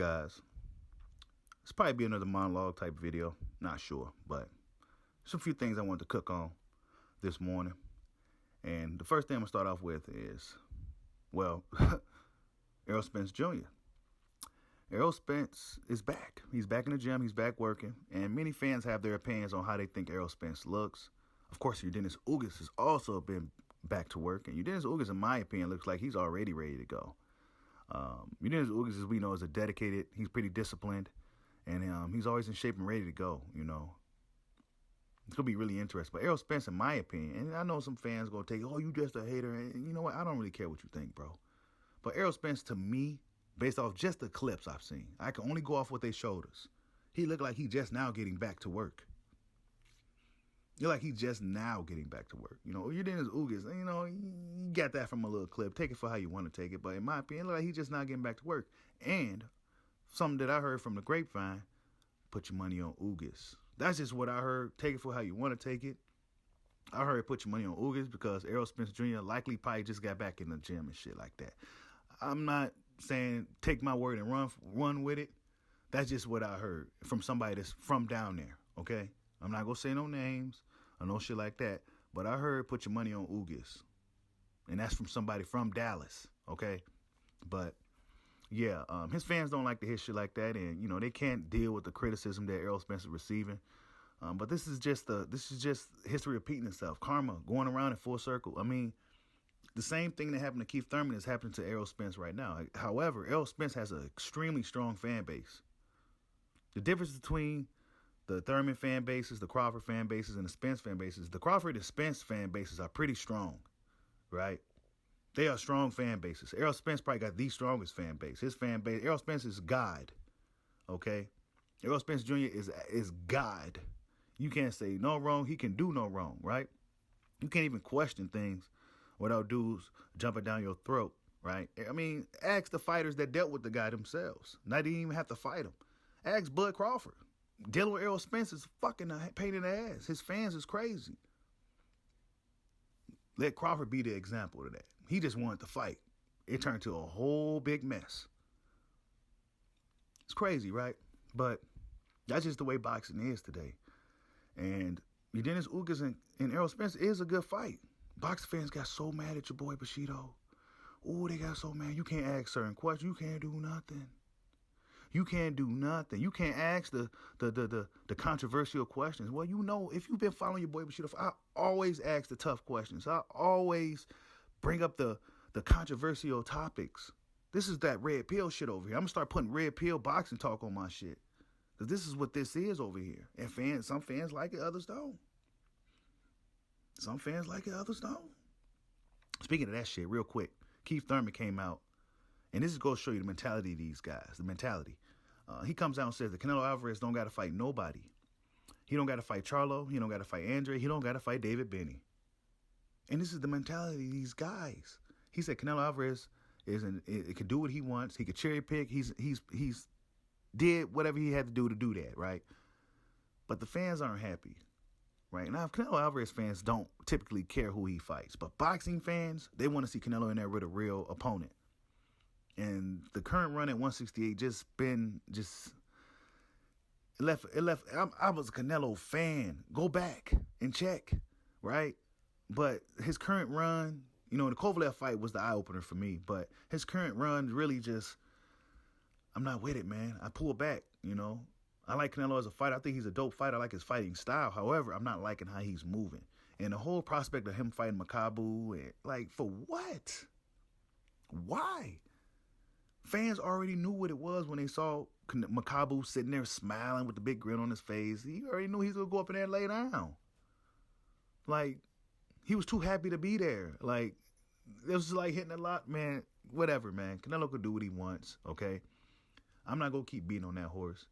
guys? It's probably be another monologue type video. Not sure, but there's a few things I wanted to cook on this morning. And the first thing I'm going to start off with is, well, Errol Spence Jr. Errol Spence is back. He's back in the gym. He's back working. And many fans have their opinions on how they think Errol Spence looks. Of course, Dennis Ugas has also been back to work. And Dennis Ugas, in my opinion, looks like he's already ready to go. Dennis Ugas, as we know, is he's pretty disciplined. And he's always in shape and ready to go, It's going to be really interesting. But Errol Spence, in my opinion, and I know some fans going to take, oh, you just a hater. And you know what? I don't really care what you think, bro. But Errol Spence, to me, based off just the clips I've seen, I can only go off what they showed us. He looked like he just now getting back to work. You're like he's just now getting back to work. You're Dennis Ugas. You got that from a little clip. Take it for how you want to take it. But in my opinion, it look like he's just now getting back to work. And something that I heard from the grapevine, put your money on Ugas. That's just what I heard. Take it for how you want to take it. I heard put your money on Ugas because Errol Spence Jr. likely probably just got back in the gym and shit like that. I'm not saying take my word and run with it. That's just what I heard from somebody that's from down there, okay? I'm not going to say no names or no shit like that, but I heard put your money on Ugas. And that's from somebody from Dallas, okay? But yeah, his fans don't like to hear shit like that, and they can't deal with the criticism that Errol Spence is receiving. But this is just history repeating itself, karma going around in full circle. I mean, the same thing that happened to Keith Thurman is happening to Errol Spence right now. However, Errol Spence has an extremely strong fan base. The difference between the Thurman fan bases, the Crawford fan bases, and the Spence fan bases, the Crawford and Spence fan bases are pretty strong, right? They are strong fan bases. Errol Spence probably got the strongest fan base. His fan base, Errol Spence is God, okay? Errol Spence Jr. is God. You can't say no wrong. He can do no wrong, right? You can't even question things without dudes jumping down your throat, right? I mean, ask the fighters that dealt with the guy themselves. Not even have to fight him. Ask Bud Crawford. Dealing with Errol Spence is fucking a pain in the ass. His fans is crazy. Let Crawford be the example of that. He just wanted to fight. It turned to a whole big mess. It's crazy, right? But that's just the way boxing is today. And Dennis Ugas and Errol Spence is a good fight. Boxing fans got so mad at your boy Bushido. Oh, they got so mad. You can't ask certain questions. You can't do nothing. You can't do nothing. You can't ask the controversial questions. Well, if you've been following your boy Bushido, I always ask the tough questions. I always bring up the controversial topics. This is that red pill shit over here. I'm going to start putting red pill boxing talk on my shit. Because this is what this is over here. And some fans like it, others don't. Some fans like it, others don't. Speaking of that shit, real quick, Keith Thurman came out. And this is going to show you the mentality of these guys, the mentality. He comes out and says that Canelo Alvarez don't got to fight nobody. He don't got to fight Charlo. He don't got to fight Andre. He don't got to fight David Benny. And this is the mentality of these guys. He said Canelo Alvarez it could do what he wants. He could cherry pick. He's did whatever he had to do that, right? But the fans aren't happy, right? Now, Canelo Alvarez fans don't typically care who he fights. But boxing fans, they want to see Canelo in there with a real opponent. And the current run at 168 it left. I was a Canelo fan. Go back and check, right? But his current run, the Kovalev fight was the eye opener for me. But his current run really I'm not with it, man. I pull back. I like Canelo as a fighter. I think he's a dope fighter. I like his fighting style. However, I'm not liking how he's moving. And the whole prospect of him fighting Makabu, for what? Why? Fans already knew what it was when they saw Makabu sitting there smiling with the big grin on his face. He already knew he was going to go up in there and lay down. He was too happy to be there. It was like hitting a lot, man. Whatever, man. Canelo could do what he wants, okay? I'm not going to keep beating on that horse,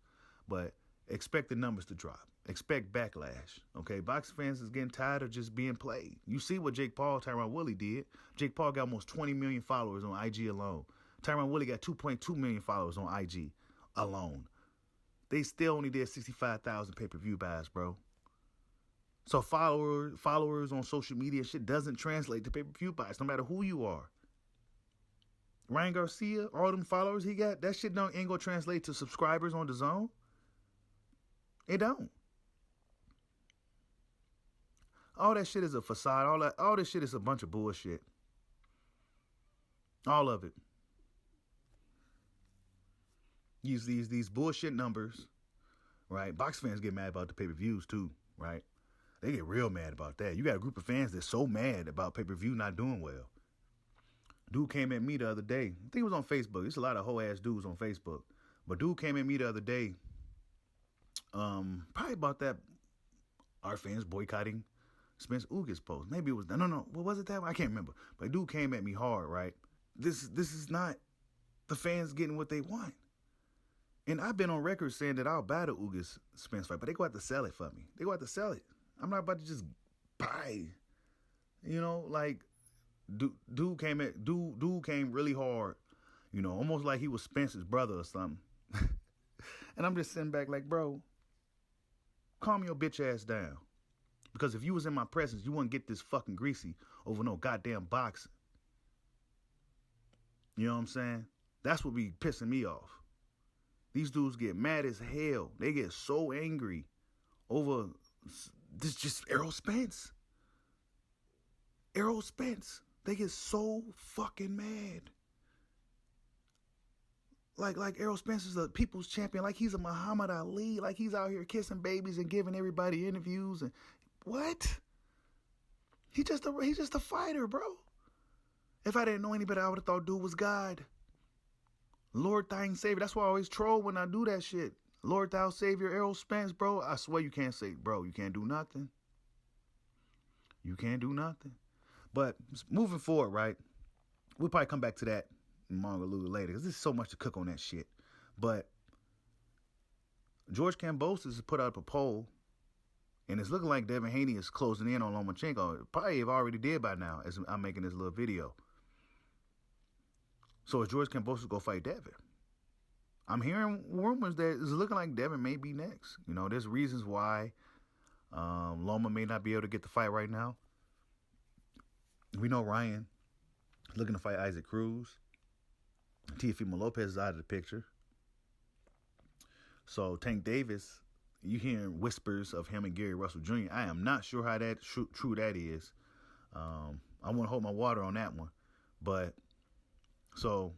but expect the numbers to drop. Expect backlash, okay? Boxing fans is getting tired of just being played. You see what Jake Paul, Tyron Woodley did. Jake Paul got almost 20 million followers on IG alone. Tyron Woodley got 2.2 million followers on IG alone. They still only did 65,000 pay-per-view buys, bro. So followers on social media shit doesn't translate to pay-per-view buys, no matter who you are. Ryan Garcia, all them followers he got, that shit ain't gonna translate to subscribers on the zone. It don't. All that shit is a facade. All this shit is a bunch of bullshit. All of it. Use these bullshit numbers, right? Box fans get mad about the pay-per-views too, right? They get real mad about that. You got a group of fans that's so mad about pay-per-view not doing well. Dude came at me the other day. I think it was on Facebook. There's a lot of hoe-ass dudes on Facebook. But dude came at me the other day, probably about that, our fans boycotting Spence Jr. post. Maybe it was, no. What was it that one? I can't remember. But dude came at me hard, right? This is not the fans getting what they want. And I've been on record saying that I'll buy the Ugas Spence fight, but they go out to sell it for me. They go out to sell it. I'm not about to just buy. You know, like dude came really hard. You know, almost like he was Spence's brother or something. And I'm just sitting back like, bro, calm your bitch ass down. Because if you was in my presence, you wouldn't get this fucking greasy over no goddamn boxing. You know what I'm saying? That's what be pissing me off. These dudes get mad as hell. They get so angry over this just Errol Spence. Errol Spence. They get so fucking mad. Like Errol Spence is a people's champion. Like he's a Muhammad Ali. Like he's out here kissing babies and giving everybody interviews. And what? He's just a fighter, bro. If I didn't know any better, I would have thought dude was God. Lord thine savior. That's why I always troll when I do that shit. Lord thou savior, Errol Spence, bro. I swear you can't say, bro, you can't do nothing. You can't do nothing. But moving forward, right? We'll probably come back to that a little later because there's so much to cook on that shit. But George Kambosos has put out a poll, and it's looking like Devin Haney is closing in on Lomachenko. Probably have already did by now as I'm making this little video. So is George Kambosos go fight Devin? I'm hearing rumors that it's looking like Devin may be next. You know, there's reasons why Loma may not be able to get the fight right now. We know Ryan is looking to fight Isaac Cruz. Teofimo Lopez is out of the picture. So Tank Davis, you hearing whispers of him and Gary Russell Jr. I am not sure how that true that is. I want to hold my water on that one. But so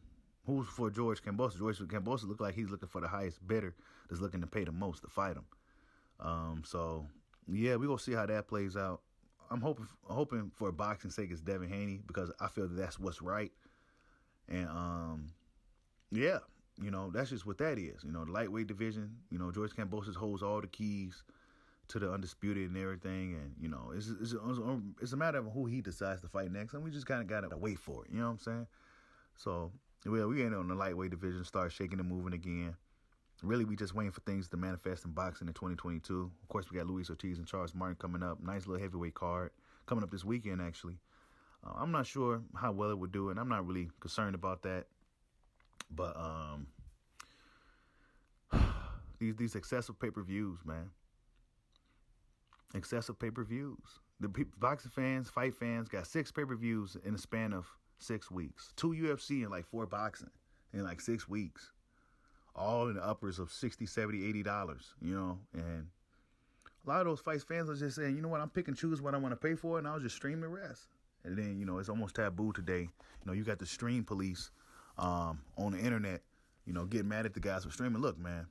who's for George Kambosos? George Kambosos look like he's looking for the highest bidder that's looking to pay the most to fight him. So yeah, we're gonna see how that plays out. I'm hoping for boxing sake it's Devin Haney because I feel that that's what's right. And yeah, you know, that's just what that is. You know, the lightweight division, you know, George Kambosos holds all the keys to the undisputed and everything. And, you know, it's a matter of who he decides to fight next. And we just kind of got to wait for it. You know what I'm saying? So, well, we ain't on the lightweight division, start shaking and moving again. Really, we just waiting for things to manifest in boxing in 2022. Of course, we got Luis Ortiz and Charles Martin coming up. Nice little heavyweight card coming up this weekend, actually. I'm not sure how well it would do, and I'm not really concerned about that. But these excessive pay-per-views, man. Excessive pay-per-views. The boxing fans, fight fans, got 6 pay-per-views in the span of 6 weeks. 2 UFC and like 4 boxing in like 6 weeks. All in the uppers of $60, $70, $80, you know. And a lot of those fight fans are just saying, you know what, I'm picking and choose what I want to pay for, and I'll just stream the rest. And then, you know, it's almost taboo today. You know, you got the stream police on the internet, you know, getting mad at the guys for streaming. Look, man,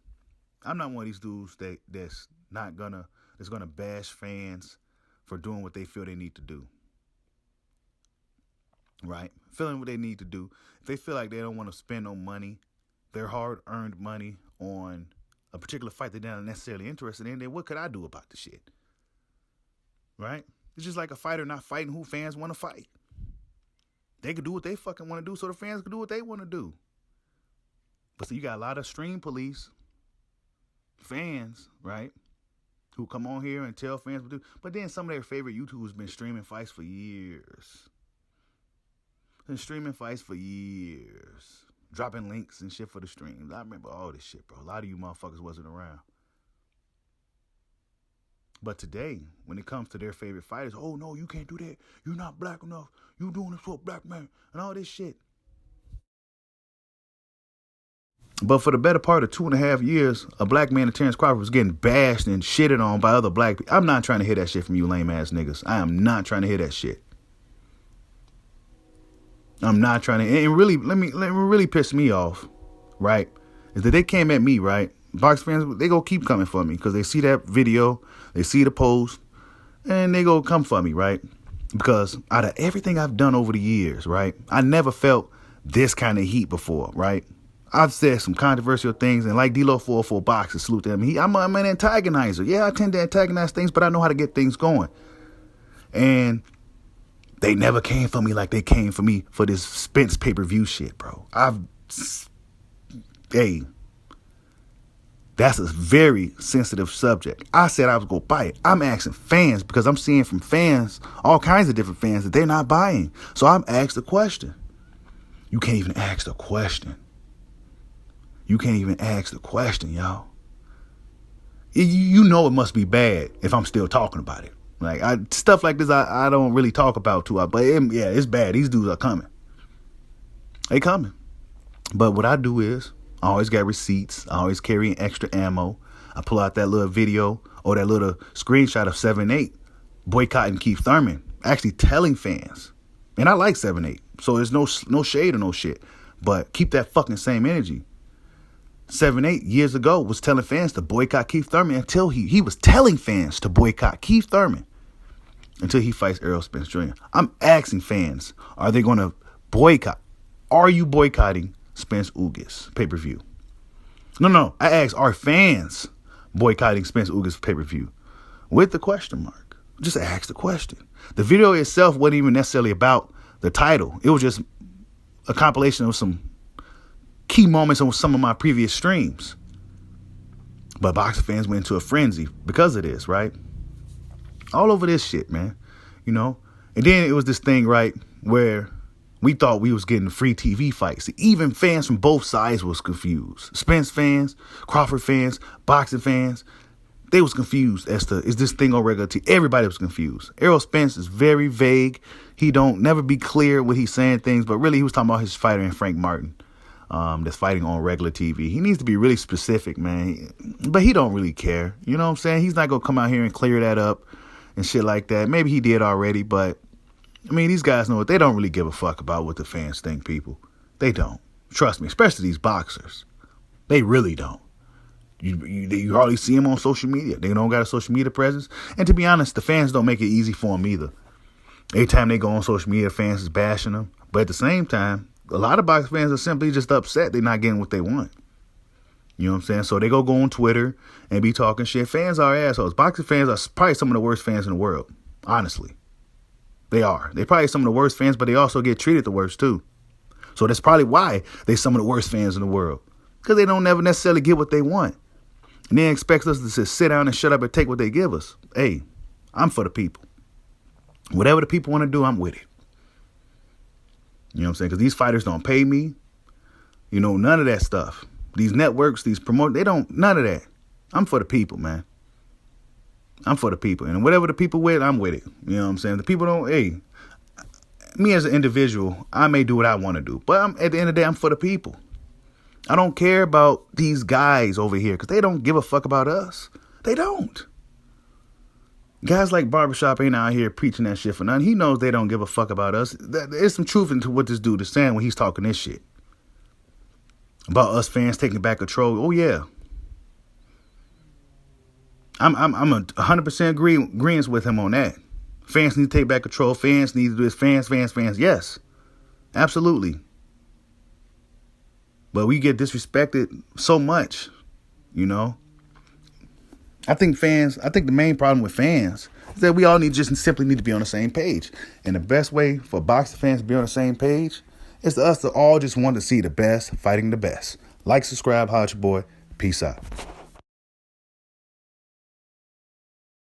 I'm not one of these dudes that's gonna bash fans for doing what they feel they need to do. Right? Feeling what they need to do. If they feel like they don't want to spend no money, their hard-earned money on a particular fight they're not necessarily interested in, then what could I do about the shit? Right? It's just like a fighter not fighting who fans want to fight. They could do what they fucking want to do, so the fans can do what they want to do. But so you got a lot of stream police fans, right, who come on here and tell fans what to do. But then some of their favorite YouTubers been streaming fights for years. Been streaming fights for years. Dropping links and shit for the streams. I remember all this shit, bro. A lot of you motherfuckers wasn't around. But today, when it comes to their favorite fighters, oh, no, you can't do that. You're not black enough. You doing this for a black man. And all this shit. But for the better part of 2.5 years, a black man in Terrence Crawford was getting bashed and shitted on by other black people. I'm not trying to hear that shit from you lame ass niggas. I am not trying to hear that shit. I'm not trying to. And really, let me really piss me off, right? Is that they came at me, right? Box fans, they go keep coming for me because they see that video, they see the post, and they go come for me, right? Because out of everything I've done over the years, right, I never felt this kind of heat before, right? I've said some controversial things, and like D-Lo 404 Boxer, salute to him. I'm an antagonizer. Yeah, I tend to antagonize things, but I know how to get things going. And they never came for me like they came for me for this Spence pay-per-view shit, bro. Hey, that's a very sensitive subject. I said I was going to buy it. I'm asking fans because I'm seeing from fans, all kinds of different fans, that they're not buying. So I'm asked the question. You can't even ask the question. You can't even ask the question, y'all. You know it must be bad if I'm still talking about it. Like stuff like this, I don't really talk about too. But yeah, it's bad. These dudes are coming. They coming. But what I do is I always got receipts. I always carry an extra ammo. I pull out that little video or that little screenshot of 7-8 boycotting Keith Thurman, actually telling fans. And I like 7-8, so there's no shade or no shit. But keep that fucking same energy. 7-8 years ago was telling fans to boycott Keith Thurman until he was telling fans to boycott Keith Thurman until he fights Errol Spence Jr. I'm asking fans, are they going to boycott? Are you boycotting Spence Ugas pay-per-view? No. I asked, are fans boycotting Spence Ugas pay-per-view? With the question mark. Just ask the question. The video itself wasn't even necessarily about the title. It was just a compilation of some key moments on some of my previous streams. But boxing fans went into a frenzy because of this, right? All over this shit, man. You know? And then it was this thing, right, where we thought we was getting free TV fights. Even fans from both sides was confused. Spence fans, Crawford fans, boxing fans, they was confused as to, is this thing on regular TV? Everybody was confused. Errol Spence is very vague. He don't never be clear when he's saying things, but really he was talking about his fighter in Frank Martin. That's fighting on regular TV. He needs to be really specific, man. But he don't really care. You know what I'm saying? He's not going to come out here and clear that up and shit like that. Maybe he did already, but I mean, these guys know what they don't really give a fuck about what the fans think, people. They don't. Trust me, especially these boxers. They really don't. You hardly see them on social media. They don't got a social media presence. And to be honest, the fans don't make it easy for them either. Every time they go on social media, fans is bashing them. But at the same time, a lot of boxing fans are simply just upset they're not getting what they want. You know what I'm saying? So they go on Twitter and be talking shit. Fans are assholes. Boxing fans are probably some of the worst fans in the world. Honestly. They are. They're probably some of the worst fans, but they also get treated the worst too. So that's probably why they're some of the worst fans in the world. Because they don't never necessarily get what they want. And they expect us to just sit down and shut up and take what they give us. Hey, I'm for the people. Whatever the people want to do, I'm with it. You know what I'm saying? Because these fighters don't pay me. You know, none of that stuff. These networks, these promoters, they don't, none of that. I'm for the people, man. I'm for the people. And whatever the people with, I'm with it. You know what I'm saying? The people don't, hey, me as an individual, I may do what I want to do. But at the end of the day, I'm for the people. I don't care about these guys over here because they don't give a fuck about us. They don't. Guys like Barbershop ain't out here preaching that shit for nothing. He knows they don't give a fuck about us. There's some truth into what this dude is saying when he's talking this shit. About us fans taking back control. Oh, yeah. I'm 100% agreeing with him on that. Fans need to take back control. Fans need to do this. Fans. Yes. Absolutely. But we get disrespected so much, you know. I think the main problem with fans is that we all simply need to be on the same page. And the best way for boxing fans to be on the same page is for us to all just want to see the best fighting the best. Like, subscribe, holla at your boy. Peace out.